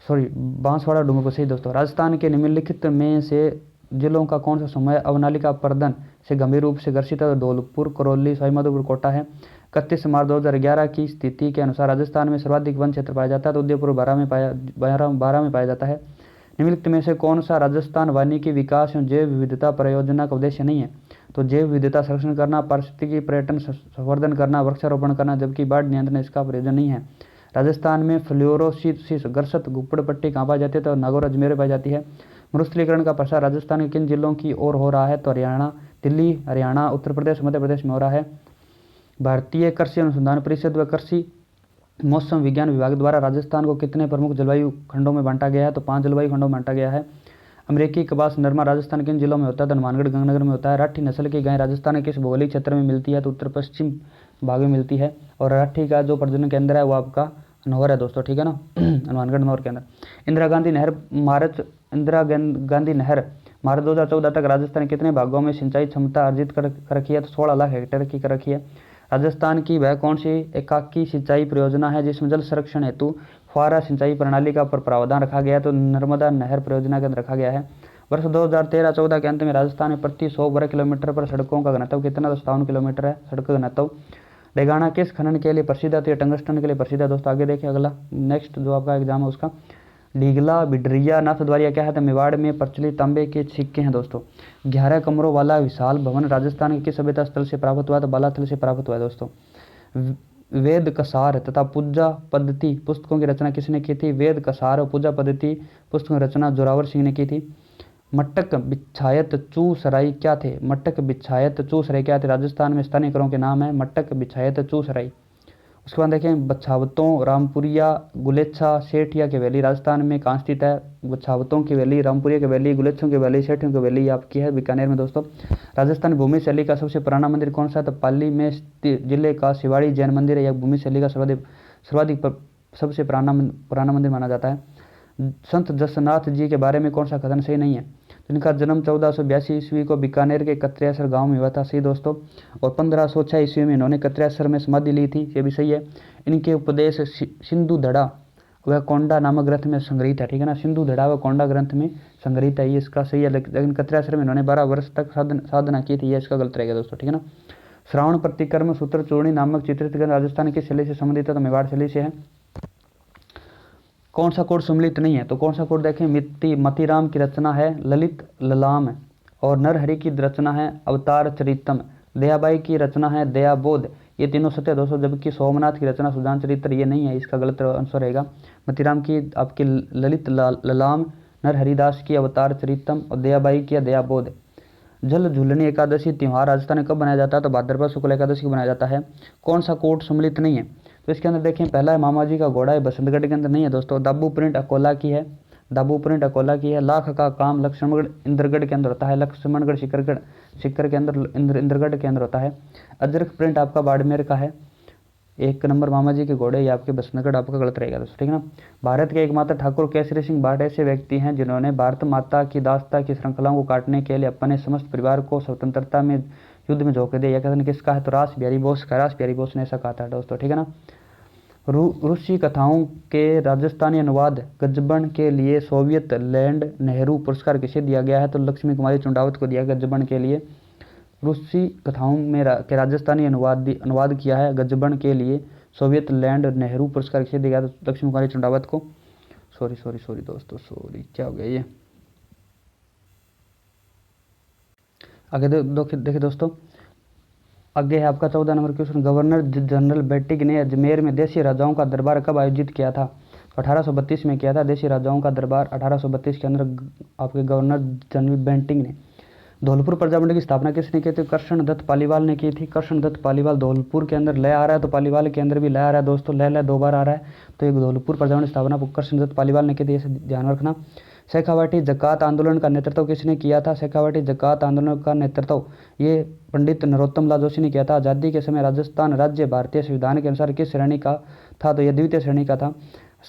बांसवाड़ा, डूंगरपुर, सही दोस्तों। राजस्थान के निम्नलिखित में से जिलों का कौन सा समूह अवनालिका प्रदन से गंभीर रूप से ग्रसित है? धौलपुर, करौली, सवाईमाधोपुर, कोटा है। 31 मार्च 2011 की स्थिति के अनुसार राजस्थान में सर्वाधिक वन क्षेत्र पाया जाता है तो उदयपुर 12 में पाया जाता है। निम्नलिखित में से कौन सा राजस्थान वानिकी विकास एवं जैव विविधता परियोजना का उद्देश्य नहीं है? तो जैव विविधता संरक्षण करना, पारिस्थितिकी पर्यटन संवर्धन करना, वृक्षारोपण करना, जबकि बाढ़ नियंत्रण इसका प्रयोजन नहीं है। राजस्थान में फ्लोरोसिस ग्रस्त गुप्पड़ पट्टी कहाँ पाई जाती है? तो नागौर, अजमेर में पाई जाती है। मरुस्थलीकरण का प्रसार राजस्थान के किन जिलों की ओर हो रहा है? तो हरियाणा, दिल्ली, हरियाणा, उत्तर प्रदेश, मध्य प्रदेश में हो रहा है। भारतीय कृषि अनुसंधान परिषद व कृषि मौसम विज्ञान विभाग द्वारा राजस्थान को कितने प्रमुख जलवायु खंडों में बांटा गया है? तो 5 जलवायु खंडों में बांटा गया है। अमेरिकी कपास नरमा राजस्थान किन जिलों में होता है? तो हनुमानगढ़, गंगानगर में होता है। राठी नस्ल की गाय राजस्थान के किस भौगोलिक क्षेत्र में मिलती है? तो उत्तर पश्चिम भाग में मिलती है। और राठी का जो प्रजनन केंद्र है वो आपका नौहर है दोस्तों, ठीक है ना। हनुमानगढ़ नौहर के अंदर। इंदिरा गांधी नहर मार्च 2014 तक राजस्थान के कितने भागों में सिंचाई क्षमता अर्जित कर रखी है? तो 16 लाख हेक्टेयर की कर रखी है। राजस्थान की वह कौन सी एकाकी सिंचाई परियोजना है जिसमें जल संरक्षण हेतु फुहारा सिंचाई प्रणाली का प्रावधान रखा गया है? तो नर्मदा नहर परियोजना के अंदर रखा गया है। वर्ष 2013-14 के अंत में राजस्थान में प्रति 100 वर्ग किलोमीटर पर सड़कों का घनत्व कितना? तो 57 किलोमीटर है सड़क का घनत्व। डेगाना किस खनन के लिए प्रसिद्ध है? तो ये टंगस्टन के लिए प्रसिद्ध है दोस्तों। आगे देखिए अगला नेक्स्ट जो आपका एग्जाम है उसका। डीगला, बिडरिया, नाथद्वारिया क्या है? तो मेवाड़ में प्रचलित तांबे के सिक्के हैं दोस्तों। 11 कमरों वाला विशाल भवन राजस्थान के किस सभ्यता स्थल से प्राप्त हुआ? तो बालाथल से प्राप्त हुआ है दोस्तों। वेद कसार तथा पूजा पद्धति पुस्तकों की रचना किसने की थी? वेद कसार और पूजा पद्धति पुस्तकों की रचना जोरावर सिंह ने की थी। मटक बिछायत चू सराय क्या थे? मटक बिछायत चू सराय क्या थे? राजस्थान में स्थानीय करों के नाम है मटक बिछायत चू सराय। उसके बाद देखें बछावतों, रामपुरिया, गुलेच्छा, सेठिया की वैली राजस्थान में कहाँ स्थित है? बछावतों की वैली, रामपुरिया की वैली, गुलेच्छों की वैली, सेठियों की वैली आपकी है बीकानेर में दोस्तों। राजस्थान भूमि शैली का सबसे पुराना मंदिर कौन सा है? तो पाली में जिले का शिवाड़ी जैन मंदिर है। यह भूमि शैली का सर्वाधिक सबसे पुराना मंदिर माना जाता है। संत जसनाथ जी के बारे में कौन सा कथन सही नहीं है? तो इनका जन्म 1482 ईस्वी को बीकानेर के कत्रियासर गांव में हुआ था, सही दोस्तों। और 1506 ईस्वी में इन्होंने कत्रियासर में समाधि ली थी, ये भी सही है। इनके उपदेश सिंधु धड़ा वह कोंडा नामक ग्रंथ में संग्रहित है, ठीक है ना। सिंधु धड़ा व कोंडा ग्रंथ में संग्रहित है, ये इसका सही है। लेकिन कत्रियासर में इन्होंने 12 वर्ष तक साधना की थी, ये इसका गलत रहेगा दोस्तों, ठीक है ना। श्रावण प्रतिक्रम सूत्र चूर्णी नामक चित्रित ग्रंथ राजस्थान की शैली से संबंधित है? तो मेवाड़ शैली से है। कौन सा कोड सम्मिलित नहीं है? तो कौन सा कोड देखें? मतीराम की रचना है ललित ललाम और नरहरि की रचना है अवतार चरितम। दयाबाई की रचना है दयाबोध। ये तीनों सत्य दोस्तों, जबकि सोमनाथ की रचना सुजान चरित्र ये नहीं है, इसका गलत आंसर रहेगा। मतीराम की आपकी ललित ललाम, नरहरिदास की अवतार चरितम और दयाबाई की दयाबोध। जल झूलनी एकादशी त्यौहार राजस्थान में कब मनाया जाता है? तो भाद्रपद शुक्ल एकादशी को मनाया जाता है। कौन सा कोड सम्मिलित नहीं है? तो इसके अंदर देखें पहला है मामा जी का घोड़ा है, बसंतगढ़ के अंदर नहीं है दोस्तों। दाबू प्रिंट अकोला की है, दाबू प्रिंट अकोला की है। लाख का काम लक्ष्मणगढ़ इंद्रगढ़ के अंदर होता है, लक्ष्मणगढ़ सिक्कर के अंदर इंद्रगढ़ के अंदर होता है। अजरक प्रिंट आपका बाड़मेर का है। 1 नंबर मामा जी के घोड़े या आपके बसंतगढ़ आपका गलत रहेगा दोस्तों, ठीक है ना। भारत के एकमात्र ठाकुर केसरी सिंह भाट ऐसे व्यक्ति हैं जिन्होंने भारत माता की दास्ता की श्रृंखलाओं को काटने के लिए अपने समस्त परिवार को स्वतंत्रता में युद्ध में झोंक दिया। यह कथन किसका है? तो रास बिहारी बोस का। रास बिहारी बोस ने ऐसा कहा था दोस्तों, ठीक है ना। रूसी कथाओं के राजस्थानी अनुवाद गजबन के लिए सोवियत लैंड नेहरू पुरस्कार किसे दिया गया है? तो लक्ष्मी कुमारी चुंडावत को दिया गया गजबन के लिए। रूसी कथाओं में के राजस्थानी अनुवाद किया है गजबन के लिए सोवियत लैंड नेहरू पुरस्कार किसे दिया गया? तो लक्ष्मी कुमारी चुंडावत को। सॉरी दोस्तों, क्या हो गया ये। आगे देखिए दोस्तों, आगे है आपका 14 नंबर क्वेश्चन, गवर्नर जनरल बेटिक ने अजमेर में देशी राजाओं का दरबार कब आयोजित किया था? 1832 में किया था देशी राजाओं का दरबार 1832 के अंदर आपके गवर्नर जनरल बेंटिक ने। धौलपुर प्रजामंडल की स्थापना किसने की थी? कृष्ण दत्त पालीवाल ने की थी। कृष्ण दत्त पालीवाल, धौलपुर के अंदर लय आ रहा है तो पालीवाल के अंदर भी लय आ रहा है दोस्तों, लय दो बार आ रहा है, तो एक धौलपुर प्रजामंडल की स्थापना कृष्ण दत्त पालीवाल ने की थी, इसे ध्यान रखना। शेखावाटी जकात आंदोलन का नेतृत्व किसने किया था? शेखावाटी जकात आंदोलन का नेतृत्व ये पंडित नरोत्तम लाल जोशी ने किया था। आज़ादी के समय राजस्थान राज्य भारतीय संविधान के अनुसार किस श्रेणी का था? तो यह द्वितीय श्रेणी का था।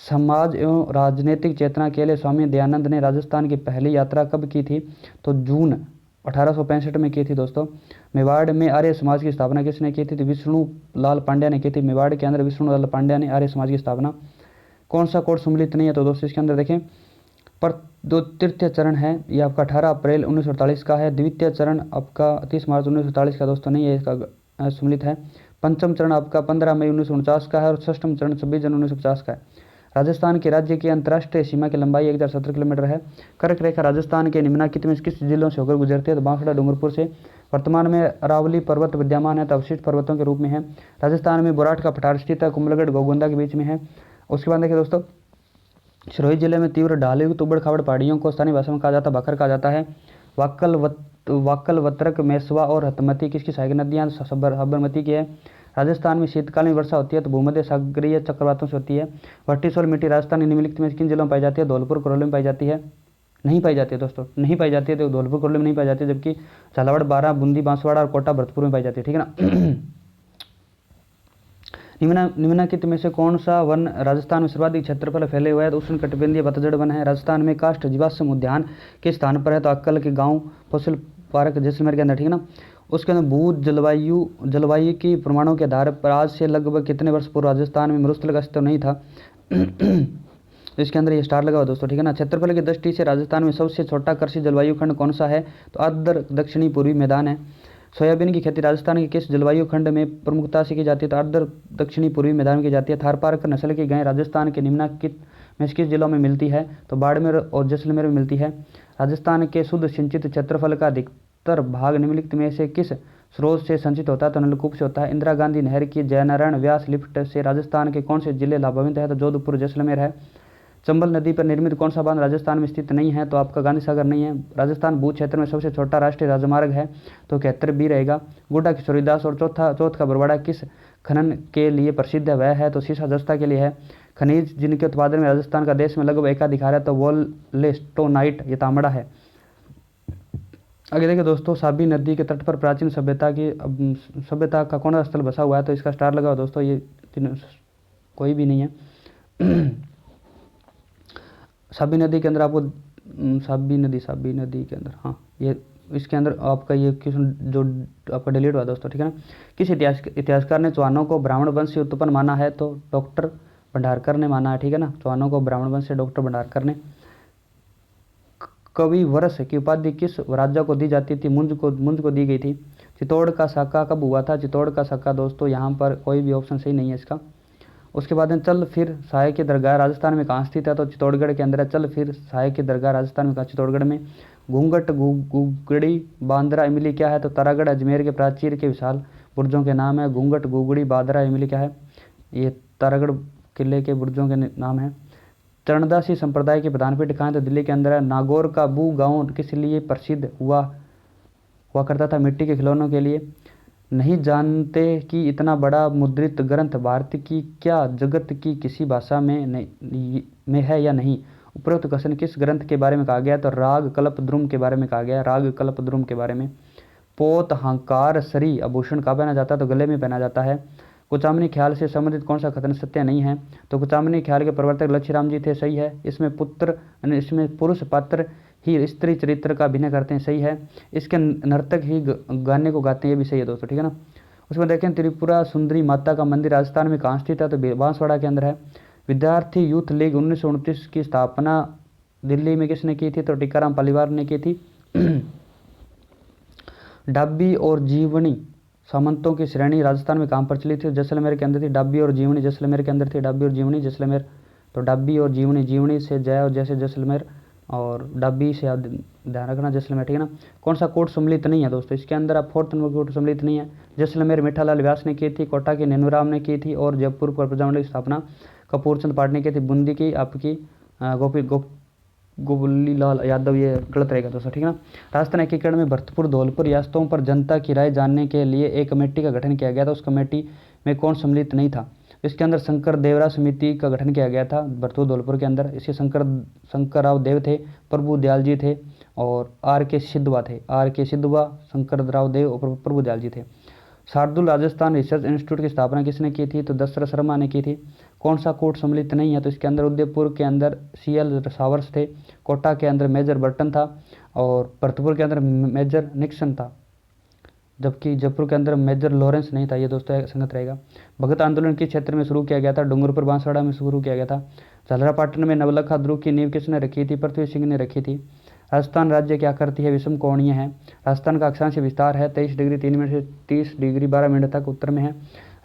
समाज एवं राजनीतिक चेतना के लिए स्वामी दयानंद ने राजस्थान की पहली यात्रा कब की थी? तो जून 1865 में की थी दोस्तों। मेवाड़ में आर्य समाज की स्थापना किसने की थी? तो विष्णु लाल पांड्या ने की थी। मेवाड़ के अंदर विष्णु लाल पांड्या ने आर्य समाज की स्थापना। कौन सा कोड सम्मिलित नहीं है? तो दोस्तों इसके अंदर देखें, पर जो तृतीय चरण है ये आपका 18 अप्रैल 1948 का है। द्वितीय चरण आपका 30 मार्च 1948 का दोस्तों नहीं है, इसका सम्मिलित है। पंचम चरण आपका 15 मई 1949 का है और षष्ठम चरण 26 जनवरी 1950 का है। राजस्थान के राज्य की अंतर्राष्ट्रीय सीमा की लंबाई 1070 किलोमीटर है। कर्क रेखा राजस्थान के निम्नलिखित में किस जिलों से होकर गुजरती है? तो बांसवाड़ा डूंगरपुर से। वर्तमान में अरावली पर्वत विद्यमान है तो अवशिष्ट पर्वतों के रूप में है। राजस्थान में बुराट का पठार स्थित है, कुंभलगढ़ गोगोंदा के बीच में है। उसके बाद देखिए दोस्तों, सिरोही जिले में तीव्र ढाली हुई उबड़ खाबड़ पहाड़ियों को स्थानीय भाषा में कहा जाता है बखर कहा जाता है। वाक्कल वत्रक मेसवा और हतमती किसकी सहायक नदियाँ? साबरमती की है। राजस्थान में शीतकालीन वर्षा होती है तो भूमध्य सागरीय चक्रवातों से होती है। वर्टिसोल मिट्टी राजस्थान की निम्नलिखित में किन जिलों में पाई जाती है? धौलपुर करौली में पाई जाती है। नहीं पाई जाती है दोस्तों, नहीं पाई जाती है, तो धौलपुर करौली में नहीं पाई जाती है, जबकि झालावाड़, बारां, बूंदी, बांसवाड़ा और कोटा भरतपुर में पाई जाती है, ठीक है ना। निम्नलिखित में से कौन सा वन राजस्थान में सर्वाधिक क्षेत्रफल फैले हुआ है? तो उष्ण कटिबंधीय पतझड़ वन है। राजस्थान में काष्ठ जीवाश्म उद्यान किस स्थान पर है? तो अक्कल के गांव फॉसिल पार्क जैसलमेर के अंदर, ठीक है ना। उसके अंदर भू जलवायु की प्रमाणों के आधार पर आज से लगभग कितने वर्ष पूर्व राजस्थान में मरुस्थल का अस्तित्व नहीं था? तो इसके अंदर ये स्टार लगा हुआ दोस्तों, ठीक है ना। क्षेत्रफल की दृष्टि से राजस्थान में सबसे छोटा कृषि जलवायु खंड कौन सा है? तो अर्ध दक्षिणी पूर्वी मैदान है। सोयाबीन की खेती राजस्थान के किस जलवायु खंड में प्रमुखता से की जाती है? तो अर्ध दक्षिणी पूर्वी मैदान में की जाती है। थारपारकर नस्ल की गाय राजस्थान के निम्नलिखित में किस जिलों में मिलती है? तो बाड़मेर और जैसलमेर में मिलती है। राजस्थान के शुद्ध सिंचित क्षेत्रफल का अधिकतर भाग निम्नलिखित में से किस स्रोत से संचित होता है? तो नलकूप से होता है। इंदिरा गांधी नहर की जयनारायण व्यास लिफ्ट से राजस्थान के कौन से जिले लाभान्वित है? तो जोधपुर, जैसलमेर है। चंबल नदी पर निर्मित कौन सा बांध राजस्थान में स्थित नहीं है? तो आपका गांधी सागर नहीं है। राजस्थान भू क्षेत्र में सबसे छोटा राष्ट्रीय राजमार्ग है तो 71 बी रहेगा। गोड्डा किशोरीदास और चौथ का बरवाड़ा किस खनन के लिए प्रसिद्ध है? वह है तो सीसा जस्ता के लिए है। खनिज जिनके उत्पादन में राजस्थान का देश में लगभग एकाधिकार है तो वोल्लेस्टोनाइट, ये तांबड़ा है। आगे देखिए दोस्तों, साबी नदी के तट पर प्राचीन सभ्यता का कौन सा स्थल बसा हुआ है? तो इसका स्टार लगा दोस्तों, ये कोई भी नहीं है। साबी नदी के अंदर आपको साबी नदी के अंदर, हाँ, ये इसके अंदर आपका ये क्वेश्चन जो आपका डिलीट हुआ दोस्तों, ठीक है ना। किस इतिहासकार ने चौहानों को ब्राह्मण वंश से उत्पन्न माना है? तो डॉक्टर भंडारकर ने माना है, ठीक है ना। चौहानों को ब्राह्मण वंश से डॉक्टर भंडारकर ने। कवि वर्ष की उपाधि किस राजा को दी जाती थी? मुंज को दी गई थी। चित्तौड़ का साका कब हुआ था? चित्तौड़ का साका दोस्तों यहाँ पर कोई भी ऑप्शन सही नहीं है इसका। उसके बाद चल फिर साय की दरगाह राजस्थान में कहाँ स्थित है? तो चित्तौड़गढ़ के अंदर है चल फिर साय की दरगाह राजस्थान में कहाँ? चित्तौड़गढ़ में। घूंघट, गुगड़ी, बांद्रा, इमली क्या है? तो तारागढ़ अजमेर के प्राचीर के विशाल बुर्जों के नाम है। घूंघट, गुगड़ी, बांद्रा, इमली क्या है? ये तारागढ़ किले के बुर्जों के नाम है। चरणदासी संप्रदाय के प्रधानपीठ कहाँ है? तो दिल्ली के अंदर है। नागौर का बू गांव किस लिए प्रसिद्ध हुआ करता था? मिट्टी के खिलौनों के लिए। नहीं जानते कि इतना बड़ा मुद्रित ग्रंथ भारत की क्या जगत की किसी भाषा में है या नहीं? उपरोक्त कथन किस ग्रंथ के बारे में कहा गया? तो राग कल्पद्रुम के बारे में कहा गया। राग कल्पद्रुम के बारे में। पोत हंकार सरी आभूषण कहाँ पहना जाता है? तो गले में पहना जाता है। कुचामनी ख्याल से संबंधित कौन सा कथन सत्य नहीं है? तो कुचामनी ख्याल के प्रवर्तक लक्ष्मीराम जी थे, सही है। इसमें पुरुष पात्र ही स्त्री चरित्र का अभिनय करते हैं, सही है। इसके नर्तक ही गाने को गाते हैं, ये भी सही है दोस्तों, ठीक है ना। उसमें देखें, त्रिपुरा सुंदरी माता का मंदिर राजस्थान में कहाँ स्थित है? तो बांसवाड़ा के अंदर है। विद्यार्थी यूथ लीग 1929 की स्थापना दिल्ली में किसने की थी? तो टीकाराम पालीवाल ने की थी। डाबी और जीवनी सामंतों की श्रेणी राजस्थान में कहाँ प्रचलित थी? जैसलमेर के अंदर थी। डाबी और जीवनी जैसलमेर के अंदर थी। डाबी और जीवनी जैसलमेर, तो डाबी और जीवनी, जीवनी से जय और जैसे जैसलमेर, और डब्बी से आप ध्यान रखना, जैसलमेर, ठीक है ना। कौन सा कोट सम्मिलित नहीं है दोस्तों, इसके अंदर आप 4 नंबर कोट सम्मिलित नहीं है। जैसलमेर मीठालाल व्यास ने की थी, कोटा की नेनूराम ने की थी, और जयपुर पर प्रजामंडल की स्थापना कपूरचंद पाठ ने की थी। बूंदी की आपकी गोपली लाल यादव, ये गलत रहेगा दोस्तों, ठीक है ना। राजस्थान एकीकरण में भरतपुर धौलपुर रियासतों पर जनता की राय जानने के लिए एक कमेटी का गठन किया गया था। उस कमेटी में कौन सम्मिलित नहीं था, इसके अंदर शंकर देवरा समिति का गठन किया गया था भरतपुर धौलपुर के अंदर। इसके शंकर राव देव थे, प्रभु दयाल जी थे, और आर के सिद्धवा थे। आर के सिद्धवा, शंकर राव देव और प्रभु दयाल जी थे। शार्दुल राजस्थान रिसर्च इंस्टीट्यूट की स्थापना किसने की थी, तो दशरथ शर्मा ने की थी। कौन सा कोट सम्मिलित नहीं है, तो इसके अंदर उदयपुर के अंदर CL सावर्स थे, कोटा के अंदर मेजर बर्टन था, और भरतपुर के अंदर मेजर निक्सन था, जबकि जयपुर के अंदर मेजर लॉरेंस नहीं था। ये दोस्तों संगत रहेगा। भगत आंदोलन किस क्षेत्र में शुरू किया गया था, डूंगरपुर बांसवाड़ा में शुरू किया गया था। झालरापाटन में नवलखा ध्रुव की नींव किसने रखी थी, पृथ्वी सिंह ने रखी थी। राजस्थान राज्य की आकृति है विषम कोणीय है। राजस्थान का अक्षांश विस्तार है 23 डिग्री 3 मिनट से 30 डिग्री 12 मिनट तक उत्तर में है।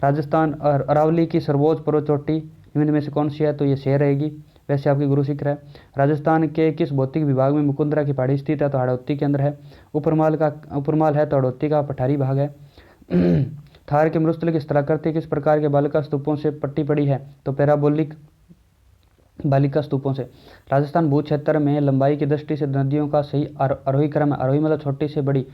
राजस्थान और अरावली की सर्वोच्च पर्वत चोटी निम्न में से कौन सी है, तो ये शेर रहेगी। वैसे आपकी गुरु शिखर है। राजस्थान के किस भौतिक विभाग में मुकुंदरा की पहाड़ी स्थित है, तो हाड़ौती के अंदर है। उपरमाल है तो हड़ौती का पठारी भाग है। थार के मरुस्थल की स्थलाकृति किस प्रकार के बालिका स्तूपों से पट्टी पड़ी है, तो पैराबोलिक बालिका स्तूपों से। राजस्थान भू क्षेत्र में लंबाई की दृष्टि से नदियों का सही आरोही क्रम है। आरोही मतलब छोटी से बड़ी,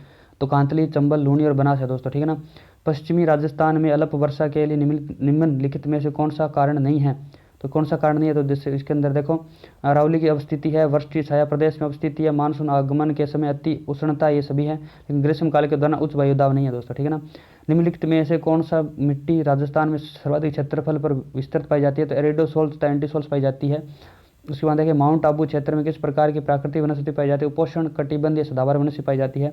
तो कांतली, चंबल, लूणी और बनास है दोस्तों, ठीक है ना। पश्चिमी राजस्थान में अल्प वर्षा के लिए निम्नलिखित में से कौन सा कारण नहीं है, तो कौन सा कारण नहीं है, तो जैसे इसके अंदर देखो, अरावली की अवस्थिति है, वृष्टि छाया प्रदेश में अवस्थिति है, मानसून आगमन के समय अति उष्णता, ये सभी है, लेकिन ग्रीष्म काल के दौरान उच्च वायुदाब नहीं है दोस्तों, ठीक है ना। निम्नलिखित में से कौन सा मिट्टी राजस्थान में सर्वाधिक क्षेत्रफल पर विस्तृत पाई जाती है, तो एरिडोसोल्स तथा एंटीसोल्स पाई जाती है। उसके बाद देखिए, माउंट आबू क्षेत्र में किस प्रकार की प्राकृतिक वनस्पति पाई जाती है, उपोष्ण कटिबंधीय सदाबहार वनस्पति पाई जाती है।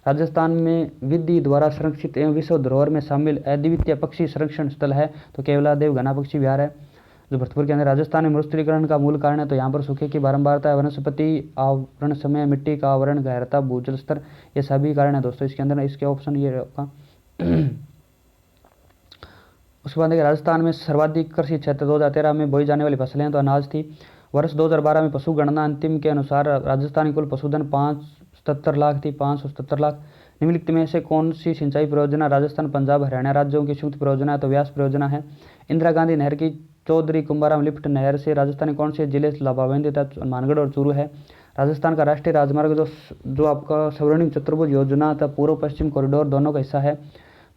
राजस्थान में विधि द्वारा संरक्षित एवं विश्व धरोहर में शामिल अद्वितीय पक्षी संरक्षण स्थल है, तो केवलादेव घना पक्षी विहार है, जो भरतपुर के अंदर। राजस्थान में मरुस्थलीकरण का मूल कारण है, तो यहाँ पर सूखे की बारंबारता, वनस्पति आवरण समय, मिट्टी का आवरण, गहरता, भूजल स्तर, ये सभी कारण है दोस्तों इसके अंदर। इसके ऑप्शन ये होगा। उसके बाद देखिए, राजस्थान में सर्वाधिक कृषि क्षेत्र 2013 में बोई जाने वाली फसलें तो अनाज थी। वर्ष 2012 में पशु गणना अंतिम के अनुसार राजस्थान की कुल पशुधन 577 लाख थी, 577 लाख। निम्नलिखित में से कौन सी सिंचाई परियोजना राजस्थान, पंजाब, हरियाणा राज्यों की संयुक्त परियोजना है, तो व्यास परियोजना है। इंदिरा गांधी नहर की चौधरी कुंभाराम लिफ्ट नहर से राजस्थान के कौन से जिले लाभान्वित है, मानगढ़ और चूरू है। राजस्थान का राष्ट्रीय राजमार्ग जो आपका स्वर्णिम चतुर्भुज योजना था, पूर्व पश्चिम कॉरिडोर दोनों का हिस्सा है,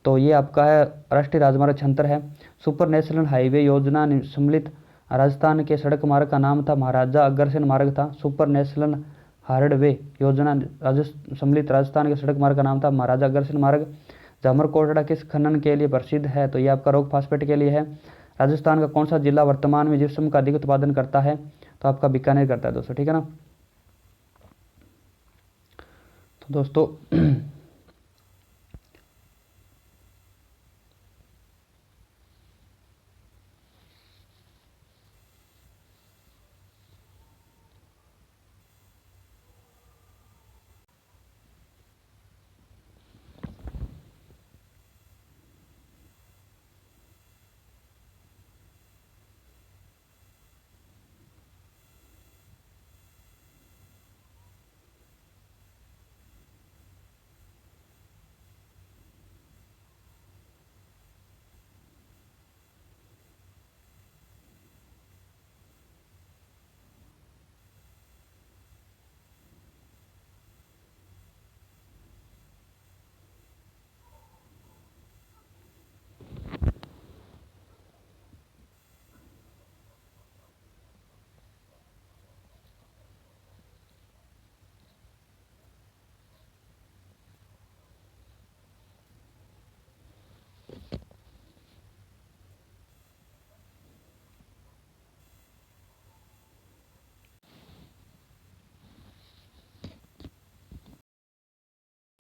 तो ये आपका है राष्ट्रीय राजमार्ग 76 है। सुपर नेशनल हाईवे योजना सम्मिलित राजस्थान के सड़क मार्ग का नाम था महाराजा अग्रसेन मार्ग था। सुपर नेशनल हार्डवे योजना सम्मिलित राजस्थान के सड़क मार्ग का नाम था महाराजा अग्रसेन मार्ग। जामरकोटड़ा किस खनन के लिए प्रसिद्ध है, तो ये आपका रॉक फास्फेट के लिए है। राजस्थान का कौन सा जिला वर्तमान में जिप्सम का अधिक उत्पादन करता है, तो आपका बीकानेर करता है दोस्तों, ठीक है ना। तो दोस्तों